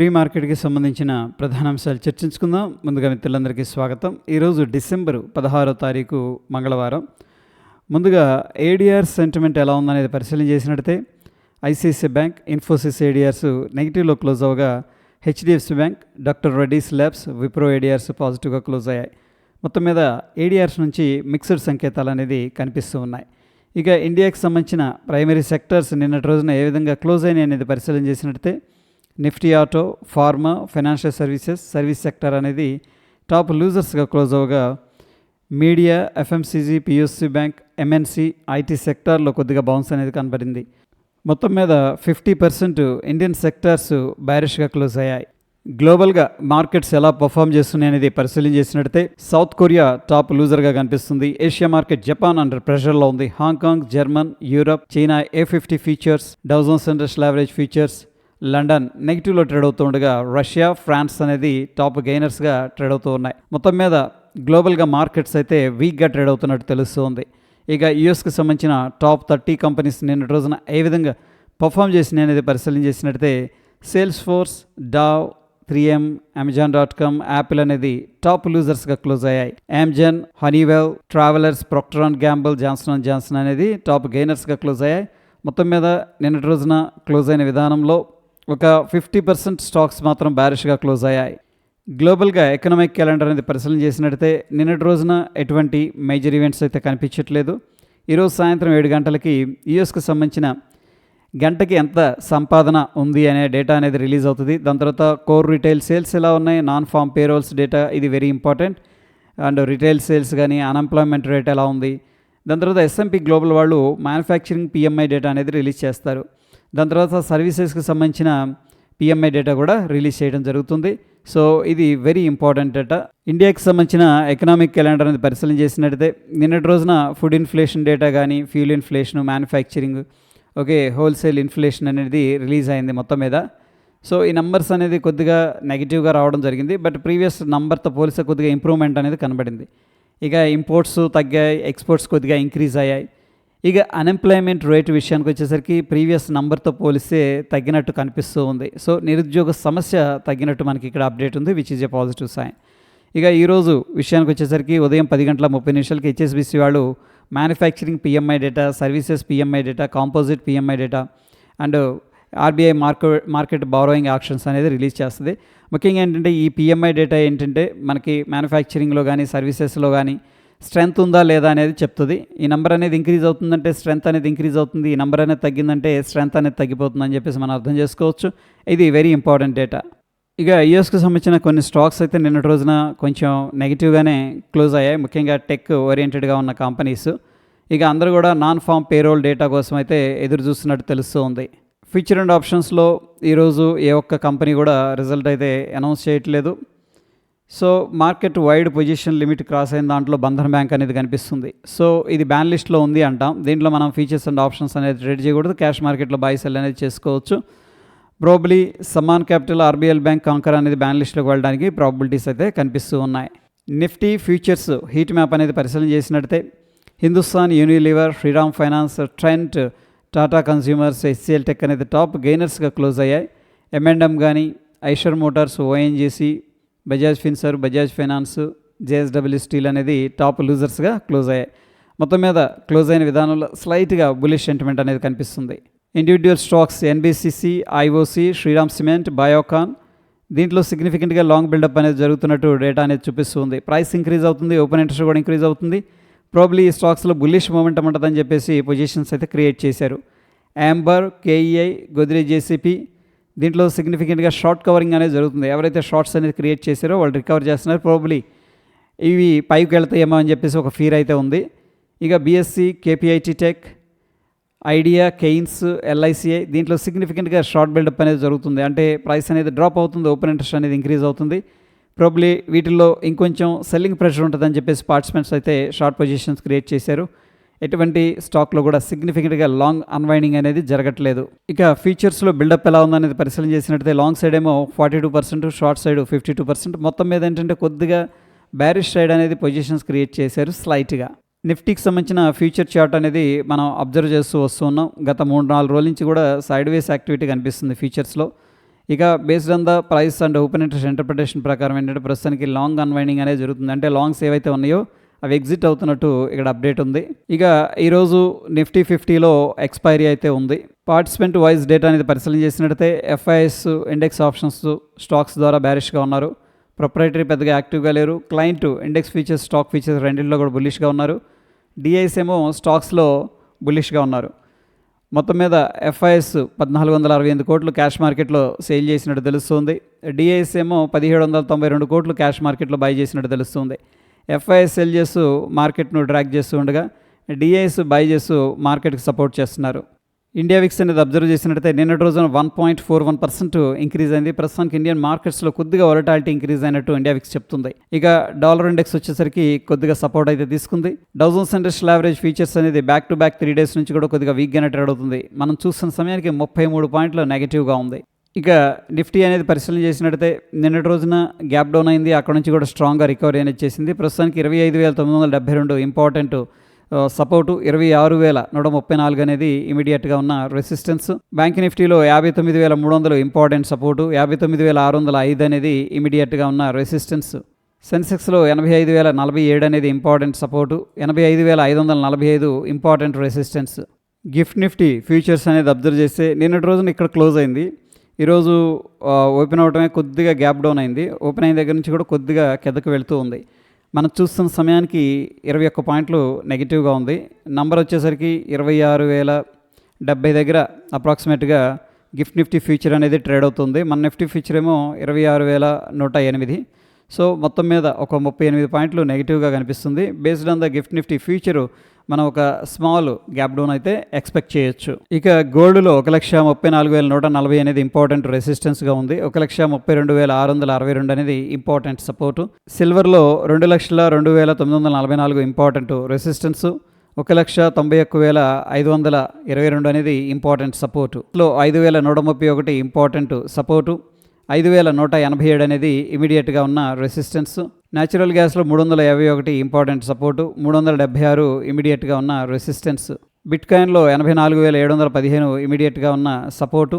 Pre మార్కెట్కి సంబంధించిన ప్రధాన అంశాలు చర్చించుకుందాం. ముందుగా మిత్రులందరికీ స్వాగతం. ఈరోజు డిసెంబరు 16వ తారీఖు మంగళవారం. ముందుగా ఏడిఆర్ సెంటిమెంట్ ఎలా ఉందనేది పరిశీలన చేసినట్టయితే ఐసిఐసిఐ బ్యాంక్, ఇన్ఫోసిస్ ఏడిఆర్స్ నెగిటివ్లో క్లోజ్ అవగా HDFC bank, doctor Reddy's labs, Wipro ADRs పాజిటివ్గా క్లోజ్ అయ్యాయి. మొత్తం మీద ఏడిఆర్స్ నుంచి మిక్స్డ్ సంకేతాలు అనేది కనిపిస్తూ ఉన్నాయి. ఇక ఇండియాకి సంబంధించిన ప్రైమరీ సెక్టర్స్ నిన్నటి రోజున ఏ విధంగా క్లోజ్ అయినాయి అనేది పరిశీలన చేసినట్టయితే Nifty auto, pharma, financial service sector అనేది టాప్ లూజర్స్గా క్లోజ్ అవగా media, FMCG, PSC bank, MNC, IT సెక్టార్లో కొద్దిగా బౌన్స్ అనేది కనబడింది. మొత్తం మీద 50% ఇండియన్ సెక్టార్స్ బైరిష్గా క్లోజ్ అయ్యాయి. గ్లోబల్గా మార్కెట్స్ ఎలా పర్ఫామ్ చేస్తున్నాయి అనేది పరిశీలన చేసినట్టయితే సౌత్ కొరియా టాప్ లూజర్గా కనిపిస్తుంది. ఏషియా మార్కెట్ జపాన్ అండర్ ప్రెషర్లో ఉంది. Hong Kong, German, Europe, China A50 futures, Dow Jones industrial average futures, London నెగిటివ్లో ట్రేడ్ అవుతూ ఉండగా రష్యా, ఫ్రాన్స్ అనేది టాప్ గెయినర్స్గా ట్రేడ్ అవుతూ ఉన్నాయి. మొత్తం మీద గ్లోబల్గా మార్కెట్స్ అయితే వీక్గా ట్రేడ్ అవుతున్నట్టు తెలుస్తుంది. ఇక యూఎస్కి సంబంధించిన టాప్ 30 కంపెనీస్ నిన్నటి రోజున ఏ విధంగా పర్ఫామ్ చేసినాయి అనేది పరిశీలన చేసినట్టయితే sales force, Dow, 3M, Amazon.com, Apple అనేది టాప్ లూజర్స్గా క్లోజ్ అయ్యాయి. Amazon, Honeywell, travellers, Procter and Gamble, Johnson and Johnson అనేది టాప్ గెయినర్స్గా క్లోజ్ అయ్యాయి. మొత్తం మీద నిన్నటి రోజున క్లోజ్ అయిన విధానంలో ఒక 50% స్టాక్స్ మాత్రం బ్యారిష్గా క్లోజ్ అయ్యాయి. గ్లోబల్గా ఎకనామిక్ క్యాలెండర్ అనేది పరిశీలన చేసినట్టయితే నిన్నటి రోజున ఎటువంటి మేజర్ ఈవెంట్స్ అయితే కనిపించట్లేదు. ఈరోజు సాయంత్రం 7 గంటలకి యూఎస్కి సంబంధించిన గంటకి ఎంత సంపాదన ఉంది అనే డేటా అనేది రిలీజ్ అవుతుంది. దాని తర్వాత కోర్ రిటైల్ సేల్స్ ఎలా ఉన్నాయి, నాన్ ఫామ్ పేరోల్స్ డేటా, ఇది very important. And retail sales కానీ అన్ఎంప్లాయ్మెంట్ రేట్ ఎలా ఉంది. దాని తర్వాత S&P గ్లోబల్ వాళ్ళు మ్యానుఫ్యాక్చరింగ్ PMI డేటా అనేది రిలీజ్ చేస్తారు. దాని తర్వాత సర్వీసెస్కి సంబంధించిన PMI డేటా కూడా రిలీజ్ చేయడం జరుగుతుంది. సో ఇది వెరీ ఇంపార్టెంట్ డేటా. ఇండియాకి సంబంధించిన ఎకనామిక్ క్యాలెండర్ అనేది పరిశీలన చేసినట్టయితే నిన్నటి రోజున ఫుడ్ ఇన్ఫ్లేషన్ డేటా కానీ, fuel inflation, manufacturing, wholesale inflation అనేది రిలీజ్ అయింది మొత్తం మీద. సో ఈ నంబర్స్ అనేది కొద్దిగా నెగిటివ్గా రావడం జరిగింది. బట్ ప్రీవియస్ నంబర్తో పోలిస్తే కొద్దిగా ఇంప్రూవ్మెంట్ అనేది కనబడింది. ఇక ఇంపోర్ట్స్ తగ్గాయి, ఎక్స్పోర్ట్స్ కొద్దిగా ఇంక్రీజ్ అయ్యాయి. ఇక అన్ఎంప్లాయ్మెంట్ రేట్ విషయానికి వచ్చేసరికి ప్రీవియస్ నంబర్తో పోలిస్తే తగ్గినట్టు కనిపిస్తూ ఉంది. సో నిరుద్యోగ సమస్య తగ్గినట్టు మనకి ఇక్కడ అప్డేట్ ఉంది, which is a positive sign. ఇక ఈరోజు విషయానికి వచ్చేసరికి ఉదయం 10:30 HSBC వాళ్ళు manufacturing PMI data, services PMI data, composite PMI data and RBI market borrowing actions అనేది రిలీజ్ చేస్తుంది. ముఖ్యంగా ఏంటంటే ఈ PMI డేటా ఏంటంటే మనకి మ్యానుఫ్యాక్చరింగ్లో కానీ సర్వీసెస్లో కానీ స్ట్రెంత్ ఉందా లేదా అనేది చెప్తుంది. ఈ నెంబర్ అనేది ఇంక్రీజ్ అవుతుందంటే స్ట్రెంత్ అనేది ఇంక్రీజ్ అవుతుంది, ఈ నెంబర్ అనేది తగ్గిందంటే స్ట్రెంత్ అనేది తగ్గిపోతుందని చెప్పేసి మనం అర్థం చేసుకోవచ్చు. ఇది వెరీ ఇంపార్టెంట్ డేటా. ఇక యూఎస్కి సంబంధించిన కొన్ని స్టాక్స్ అయితే నిన్నటి రోజున కొంచెం నెగిటివ్గానే క్లోజ్ అయ్యాయి, ముఖ్యంగా టెక్ ఓరియంటెడ్గా ఉన్న కంపెనీస్. ఇక అందరూ కూడా నాన్ ఫామ్ పేరోల్ డేటా కోసం అయితే ఎదురు చూస్తున్నట్టు తెలుస్తూ ఉంది. ఫ్యూచర్ అండ్ ఆప్షన్స్లో ఈరోజు ఏ ఒక్క కంపెనీ కూడా రిజల్ట్ అయితే అనౌన్స్ చేయట్లేదు. So market wide position limit cross అయిన దాంట్లో బంధన్ బ్యాంక్ అనేది కనిపిస్తుంది. సో ఇది బ్యాన్ లిస్ట్లో ఉంది అంటాం. దీంట్లో మనం ఫీచర్స్ అండ్ ఆప్షన్స్ అనేది ట్రేడ్ చేయకూడదు. క్యాష్ మార్కెట్లో బై సెల్ అనేది చేసుకోవచ్చు. Probably Samman capital, RBL bank, Concor అనేది బ్యాన్ లిస్ట్లోకి వెళ్ళడానికి ప్రాబబిలిటీస్ అయితే కనిపిస్తూ ఉన్నాయి. నిఫ్టీ ఫ్యూచర్స్ హీట్ మ్యాప్ అనేది పరిశీలన చేసినట్టయితే Hindustan Unilever, Shriram finance, Trent, Tata consumers, HCL tech అనేది టాప్ గెయినర్స్గా క్లోజ్ అయ్యాయి. M&M కానీ, Eicher motors, ONGC, Bajaj Finserv, Bajaj finance, JSW steel అనేది టాప్ లూజర్స్గా క్లోజ్ అయ్యాయి. మొత్తం మీద క్లోజ్ అయిన విధానంలో స్లైట్గా బులిష్ సెంటిమెంట్ అనేది కనిపిస్తుంది. Individual stocks NBCC, IOC, Shriram cement, Biocon దీంట్లో సిగ్నిఫికెంట్గా లాంగ్ బిల్డప్ అనేది జరుగుతున్నట్టు డేటా అనేది చూపిస్తుంది. ప్రైస్ ఇంక్రీజ్ అవుతుంది, ఓపెన్ ఇంట్రెస్ట్ కూడా ఇంక్రీజ్ అవుతుంది. ప్రాబ్లీ ఈ స్టాక్స్లో బుల్లిష్ మూమెంటం ఉంటుందని చెప్పేసి పొజిషన్స్ అయితే క్రియేట్ చేశారు. యాంబర్, KEI, గోద్రేజ్ JCP దీంట్లో సిగ్నిఫికెంట్గా షార్ట్ కవరింగ్ అనేది జరుగుతుంది. ఎవరైతే షార్ట్స్ అనేది క్రియేట్ చేశారో వాళ్ళు రికవర్ చేస్తున్నారు. ప్రాబబ్లీ ఇవి పైకి వెళ్తాయేమో అని చెప్పేసి ఒక ఫీర్ అయితే ఉంది. ఇక BSE, KPIT tech, Idea, Kaynes, LICI దీంట్లో సిగ్నిఫికెంట్గా షార్ట్ బిల్డప్ అనేది జరుగుతుంది. అంటే ప్రైస్ అనేది డ్రాప్ అవుతుంది, ఓపెన్ ఇంట్రెస్ట్ అనేది ఇంక్రీజ్ అవుతుంది. ప్రాబబ్లీ వీటిల్లో ఇంకొంచెం సెల్లింగ్ ప్రెషర్ ఉంటుందని చెప్పేసి పార్టిసిపెంట్స్ అయితే షార్ట్ పొజిషన్స్ క్రియేట్ చేశారు. ఎటువంటి స్టాక్లో కూడా సిగ్నిఫికెంట్గా లాంగ్ అన్వైండింగ్ అనేది జరగట్లేదు. ఇక ఫీచర్స్లో బిల్డప్ ఎలా ఉందనేది పరిశీలన చేసినట్టయితే లాంగ్ సైడ్ ఏమో 42%, షార్ట్ సైడ్ 52%. మొత్తం మీద ఏంటంటే కొద్దిగా బ్యారిష్ సైడ్ అనేది పొజిషన్స్ క్రియేట్ చేశారు స్లైట్గా. నిఫ్టీకి సంబంధించిన ఫ్యూచర్ చార్ట్ అనేది మనం అబ్జర్వ్ చేస్తూ వస్తున్నాం. గత 3-4 రోజుల నుంచి కూడా సైడ్ వేస్ యాక్టివిటీ కనిపిస్తుంది ఫ్యూచర్స్లో. ఇక based on the price and open interest interpretation ప్రకారం ఏంటంటే ప్రస్తుతానికి లాంగ్ అన్వైండింగ్ అనేది జరుగుతుంది. అంటే లాంగ్స్ ఏవైతే ఉన్నాయో అవి ఎగ్జిట్ అవుతున్నట్టు ఇక్కడ అప్డేట్ ఉంది. ఇక ఈరోజు నిఫ్టీ 50లో ఎక్స్పైరీ అయితే ఉంది. పార్టిసిపెంట్ వైజ్ డేటా అనేది పరిశీలన చేసినట్టయితే FIS ఇండెక్స్ ఆప్షన్స్ స్టాక్స్ ద్వారా బ్యారిష్గా ఉన్నారు. ప్రొప్రైటరీ పెద్దగా యాక్టివ్గా లేరు. Client index features stock features రెండింటిలో కూడా బుల్లిష్గా ఉన్నారు. DIs ఏమో స్టాక్స్లో బుల్లిష్గా ఉన్నారు. మొత్తం మీద FIS 1468 కోట్లు క్యాష్ మార్కెట్లో సేల్ చేసినట్టు తెలుస్తుంది. DIs ఏమో 1792 కోట్లు క్యాష్ మార్కెట్లో బై చేసినట్టు తెలుస్తుంది. FIS సెల్ చేస్తూ మార్కెట్ను డ్రాగ్ చేస్తూ ఉండగా DIs బై చేస్తూ మార్కెట్కి సపోర్ట్ చేస్తున్నారు. ఇండియా విక్స్ అనేది అబ్జర్వ్ చేసినట్టయితే నిన్నటి రోజున 1.41% ఇంక్రీజ్ అయింది. ప్రస్తుతానికి ఇండియన్ మార్కెట్స్లో కొద్దిగా వొలటాలిటీ ఇంక్రీజ్ అయినట్టు ఇండియా విక్స్ చెప్తుంది. ఇక డాలర్ ఇండెక్స్ వచ్చేసరికి కొద్దిగా సపోర్ట్ అయితే తీసుకుంది. Dow Jones industrial average features అనేది బ్యాక్ టు బ్యాక్ 3 డేస్ నుంచి కూడా కొద్దిగా వీక్గానే ట్రేడ్ అవుతుంది. మనం చూస్తున్న సమయానికి 33 పాయింట్లు నెగిటివ్గా ఉంది. ఇక నిఫ్టీ అనేది పరిశీలన చేసినట్టయితే నిన్నటి రోజున గ్యాప్ డౌన్ అయింది. అక్కడ నుంచి కూడా స్ట్రాంగ్గా రికవరీ అనేది చేసింది. ప్రస్తుతానికి 25,972 ఇంపార్టెంట్ సపోర్టు, 26,134 అనేది ఇమీడియట్గా ఉన్న రెసిస్టెన్స్. బ్యాంక్ నిఫ్టీలో 59,300 ఇంపార్టెంట్ సపోర్టు, 59,605 అనేది ఇమీడియట్గా ఉన్న రెసిస్టెన్స్. సెన్సెక్స్లో 85,047 అనేది important support, 85,545 important resistance. Gift Nifty futures అనేది అబ్జర్వ్ చేస్తే నిన్నటి రోజున ఇక్కడ క్లోజ్ అయింది. ఈరోజు ఓపెన్ అవడమే కొద్దిగా గ్యాప్ డౌన్ అయింది. ఓపెన్ అయిన దగ్గర నుంచి కూడా కొద్దిగా కిందకు వెళ్తూ ఉంది. మనం చూస్తున్న సమయానికి 21 పాయింట్లు నెగిటివ్గా ఉంది. నంబర్ వచ్చేసరికి 26,070 దగ్గర అప్రాక్సిమేట్గా గిఫ్ట్ నిఫ్టీ ఫ్యూచర్ అనేది ట్రేడ్ అవుతుంది. మన నిఫ్టీ ఫ్యూచర్ ఏమో 26,108. సో మొత్తం మీద ఒక 38 పాయింట్లు నెగిటివ్గా కనిపిస్తుంది. Based on the gift Nifty future మనం ఒక స్మాల్ గ్యాప్ డౌన్ అయితే ఎక్స్పెక్ట్ చేయొచ్చు. ఇక గోల్డ్లో 1,34,140 అనేది ఇంపార్టెంట్ రెసిస్టెన్స్గా ఉంది. 1,32,662 అనేది ఇంపార్టెంట్ సపోర్టు. సిల్వర్లో 2,02,944 ఇంపార్టెంట్ రెసిస్టెన్స్, 1,91,522 అనేది ఇంపార్టెంట్ సపోర్టు. 5,131 ఇంపార్టెంట్ సపోర్టు, 5,187 అనేది ఇమీడియట్గా ఉన్న రెసిస్టెన్స్. న్యాచురల్ గ్యాస్లో 351 ఇంపార్టెంట్ సపోర్టు, 376 ఇమీడియట్గా ఉన్న రెసిస్టెన్స్. బిట్కాయిన్లో 84,715 ఇమీడియట్గా ఉన్న సపోర్టు,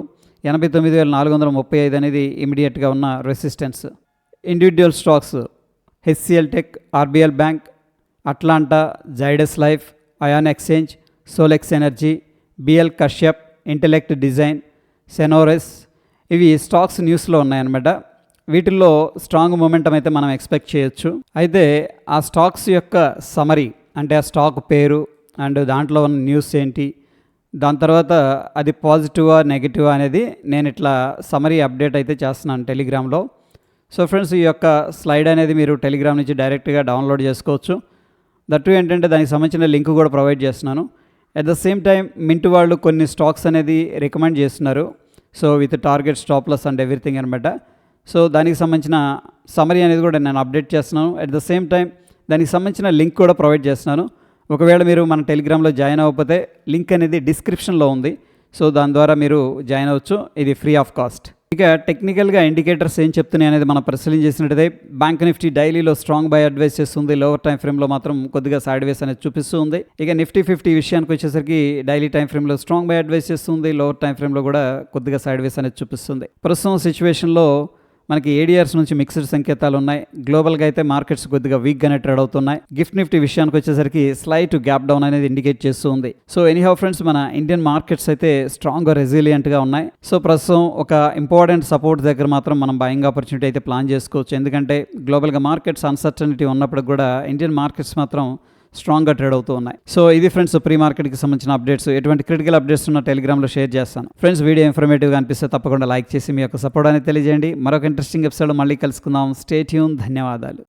89,435 అనేది ఇమీడియట్గా ఉన్న resistance. Individual stocks HCL tech, RBL bank, Atlanta, Zydus life, Ion exchange, Solex energy, BL Kashyap, Intellect design, Senores ఇవి స్టాక్స్ న్యూస్లో ఉన్నాయన్నమాట. వీటిల్లో స్ట్రాంగ్ మొమెంటం అయితే మనం ఎక్స్పెక్ట్ చేయొచ్చు. అయితే ఆ స్టాక్స్ యొక్క సమరీ అంటే ఆ స్టాక్ పేరు అండ్ దాంట్లో ఉన్న న్యూస్ ఏంటి, దాని తర్వాత అది పాజిటివా నెగిటివా అనేది నేను ఇట్లా సమరీ అప్డేట్ అయితే చేస్తున్నాను టెలిగ్రామ్లో. సో ఫ్రెండ్స్, ఈ యొక్క స్లైడ్ అనేది మీరు టెలిగ్రామ్ నుంచి డైరెక్ట్గా డౌన్లోడ్ చేసుకోవచ్చు. దట్టు ఏంటంటే దానికి సంబంధించిన లింక్ కూడా ప్రొవైడ్ చేస్తున్నాను. At the same time Mint వాళ్ళు కొన్ని స్టాక్స్ అనేది రికమెండ్ చేస్తున్నారు. So with target stop loss and everything అనమాట. సో దానికి సంబంధించిన సమరీ అనేది కూడా నేను అప్డేట్ చేస్తున్నాను. అట్ ద సేమ్ టైం దానికి సంబంధించిన లింక్ కూడా ప్రొవైడ్ చేస్తున్నాను. ఒకవేళ మీరు మన టెలిగ్రామ్లో జాయిన్ అవ్వకపోతే లింక్ అనేది డిస్క్రిప్షన్లో ఉంది. సో దాని ద్వారా మీరు జాయిన్ అవ్వచ్చు. ఇది ఫ్రీ ఆఫ్ కాస్ట్. ఇక టెక్నికల్గా ఇండికేటర్స్ ఏం చెప్తున్నాయి అనేది మనం పరిశీలన చేసినట్టయితే బ్యాంక్ నిఫ్టీ డైలీలో స్ట్రాంగ్ బై అడ్వైస్ చేస్తుంది. లోవర్ టైం ఫ్రేమ్లో మాత్రం కొద్దిగా సైడ్ వేస్ అనేది చూపిస్తూ ఉంది. ఇక నిఫ్టీ 50 విషయానికి వచ్చేసరికి డైలీ టైం ఫ్రేమ్లో స్ట్రాంగ్ బై అడ్వైస్ చేస్తుంది. లోవర్ టైం ఫ్రేమ్లో కూడా కొద్దిగా సైడ్ వేస్ అనేది చూపిస్తుంది. ప్రస్తుతం సిచ్యువేషన్లో మనకి ఏడిఆర్స్ నుంచి మిక్స్డ్ సంకేతాలు ఉన్నాయి. గ్లోబల్గా అయితే మార్కెట్స్ కొద్దిగా వీక్గానే ట్రేడ్ అవుతున్నాయి. గిఫ్ట్ నిఫ్టీ విషయానికి వచ్చేసరికి స్లైట్ గ్యాప్ డౌన్ అనేది ఇండికేట్ చేస్తూ ఉంది. సో ఎనీహౌ ఫ్రెండ్స్, మన ఇండియన్ మార్కెట్స్ అయితే స్ట్రాంగ్గా రెసిలియంట్గా ఉన్నాయి. సో ప్రస్తుతం ఒక ఇంపార్టెంట్ సపోర్ట్ దగ్గర మాత్రం మనం బయింగ్ ఆపర్చునిటీ అయితే ప్లాన్ చేసుకోవచ్చు. ఎందుకంటే గ్లోబల్గా మార్కెట్స్ అన్సర్టనిటీ ఉన్నప్పుడు కూడా ఇండియన్ మార్కెట్స్ మాత్రం స్ట్రాంగ్గా ట్రేడ్ అవుతూ ఉన్నాయి. సో ఇది ఫ్రెండ్స్ ప్రీ మార్కెట్కి సంబంధించిన అప్డేట్స్. ఎటువంటి క్రిటికల్ అప్డేట్స్ ఉన్న టెలిగ్రామ్లో షేర్ చేస్తాను. ఫ్రెండ్స్, వీడియో ఇన్ఫర్మేటివ్గా అనిపిస్తే తప్పకుండా లైక్ చేసి మీ యొక్క సపోర్ట్ అనేది తెలియజేయండి. మరొక ఇంట్రెస్టింగ్ ఎపిసోడ్ మళ్ళీ కలుసుకుందాం. Stay tune. ధన్యవాదాలు.